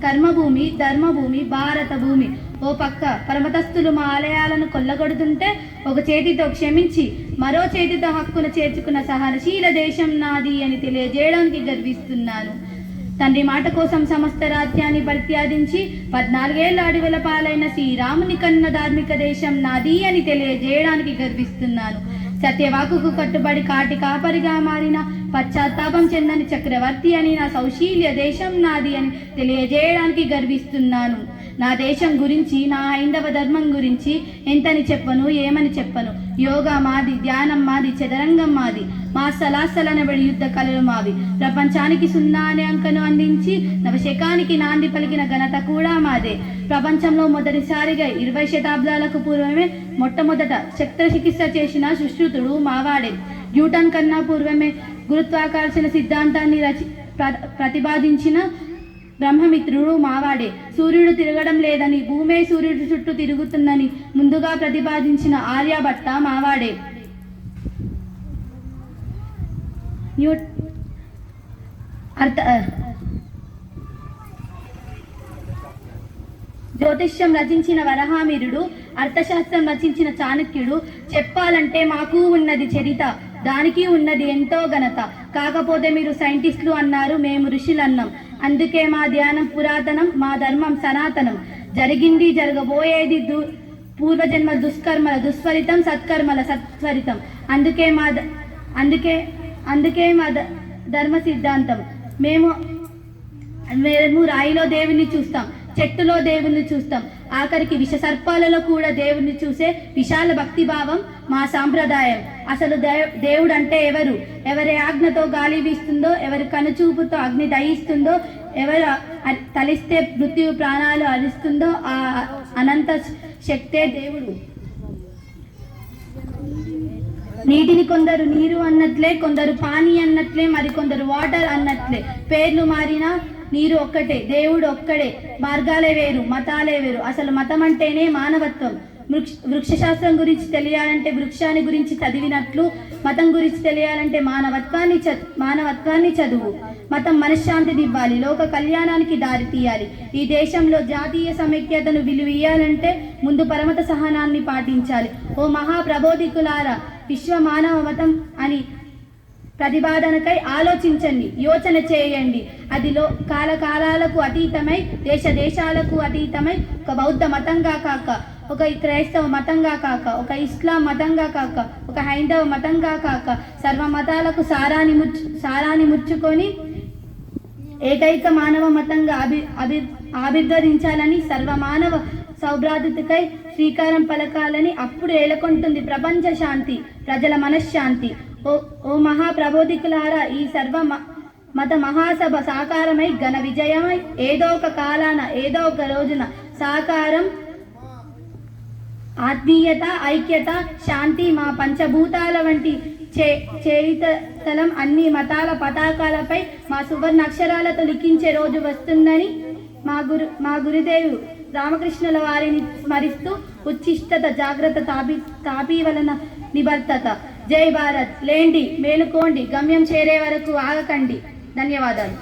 కర్మభూమి, ధర్మభూమి, భారత భూమి. ఓ పక్క పరమతస్తులు మా ఆలయాలను కొల్లగొడుతుంటే ఒక చేతితో క్షమించి మరో చేతితో హక్కును చేర్చుకున్న సహనశీల దేశం నాది అని తెలియజేయడానికి గర్విస్తున్నాను. తండ్రి మాట కోసం సమస్త రాజ్యాన్ని పరిత్యాదించి 14 ఏళ్ల అడవుల పాలైన శ్రీరాముని కన్న ధార్మిక దేశం నాది అని తెలియజేయడానికి గర్విస్తున్నాను. సత్యవాకుకు కట్టుబడి కాటి కాపరిగా మారిన పశ్చాత్తాపం చెందని చక్రవర్తి అని నా సౌశీల్య దేశం నాది అని తెలియజేయడానికి గర్విస్తున్నాను. నా దేశం గురించి, నా హైందవ ధర్మం గురించి ఎంతని చెప్పను, ఏమని చెప్పను. యోగా మాది, ధ్యానం మాది, చదరంగం మాది, మా సలాసలనబడి యుద్ధ కళలు మావి. ప్రపంచానికి 0 అనే అంకను అందించి నవశకానికి నాంది పలికిన ఘనత కూడా మాదే. ప్రపంచంలో మొదటిసారిగా 20 శతాబ్దాలకు పూర్వమే మొట్టమొదట శస్త్రచికిత్స చేసిన సుశ్రుతుడు మావాడే. న్యూటన్ కన్నా పూర్వమే గురుత్వాకర్షణ సిద్ధాంతాన్ని ప్రతిపాదించిన బ్రహ్మమిత్రుడు మావాడే. సూర్యుడు తిరగడం లేదని, భూమే సూర్యుడి చుట్టూ తిరుగుతుందని ముందుగా ప్రతిపాదించిన ఆర్యభట్ట మావాడే. జ్యోతిష్యం రచించిన వరహామిరుడు, అర్థశాస్త్రం రచించిన చాణక్యుడు. చెప్పాలంటే మాకు ఉన్నది చరిత, దానికి ఉన్నది ఎంతో ఘనత. కాకపోతే మీరు సైంటిస్టులు అన్నారు, మేము ఋషులు అన్నాం. అందుకే మా ధ్యానం పురాతనం, మా ధర్మం సనాతనం. జరిగింది, జరగబోయేది పూర్వజన్మ దుష్కర్మల దుస్ఫలితం, సత్కర్మల సత్ఫలితం. అందుకే మా ధర్మ సిద్ధాంతం. మేము రాయిలో దేవుణ్ణి చూస్తాం, చెట్టులో దేవుణ్ణి చూస్తాం, ఆఖరికి విష సర్పాలలో కూడా దేవుణ్ణి చూసే విశాల భక్తిభావం మా సాంప్రదాయం. అసలు దేవుడు అంటే ఎవరు? ఎవరి ఆజ్ఞతో గాలి వీస్తుందో, ఎవరి కనుచూపుతో అగ్ని దహిస్తుందో, ఎవరు తలిస్తే మృత్యు ప్రాణాలు హరిస్తుందో ఆ అనంత శక్తే దేవుడు. నీటిని కొందరు నీరు అన్నట్లే, కొందరు పానీ అన్నట్లే, మరికొందరు వాటర్ అన్నట్లే. పేర్లు మారినా నీరు ఒక్కటే, దేవుడు ఒక్కడే. మార్గాలే వేరు, మతాలే వేరు. అసలు మతం అంటేనే మానవత్వం. వృక్షశాస్త్రం గురించి తెలియాలంటే వృక్షాన్ని గురించి చదివినట్లు, మతం గురించి తెలియాలంటే మానవత్వాన్ని చదువు. మతం మనశ్శాంతిని ఇవ్వాలి, లోక కళ్యాణానికి దారి తీయాలి. ఈ దేశంలో జాతీయ సమైక్యతను విలువియ్యాలంటే ముందు పరమత సహనాన్ని పాటించాలి. ఓ మహాప్రబోధికులారా, విశ్వ మానవ మతం అని ప్రతిపాదనకై ఆలోచించండి, యోచన చేయండి. అదిలో కాలకాలాలకు అతీతమై, దేశాలకు అతీతమై, ఒక బౌద్ధ మతంగా కాక, ఒక క్రైస్తవ మతంగా కాక, ఒక ఇస్లాం మతంగా కాక, ఒక హైందవ మతంగా కాక, సర్వ మతాలకు సారాన్ని ముచ్చుకొని ఏకైక మానవ మతంగా ఆవిర్భవించాలని, సర్వమానవ సౌభ్రాతృకై శ్రీకారం పలకాలని. అప్పుడు ఏలకొంటుంది ప్రపంచ శాంతి, ప్రజల మనశ్శాంతి. ఓ మహాప్రబోధికులారా, ఈ సర్వ మత మహాసభ సాకారమై ఘన విజయమై ఏదో ఒక కాలాన, ఏదో ఒక రోజున సాకారం. ఆత్మీయత, ఐక్యత, శాంతి మా పంచభూతాల వంటి చేయితలం అన్ని మతాల పతాకాలపై మా సువర్ణ అక్షరాలతో లిఖించే రోజు వస్తుందని మా గురుదేవు రామకృష్ణుల వారిని స్మరిస్తూ ఉచ్చిష్టత, జాగ్రత్త, తాపీవలన నిబద్ధత. జై భారత్. లేండి, మేలుకోండి, గమ్యం చేరే వరకు ఆగకండి. ధన్యవాదాలు.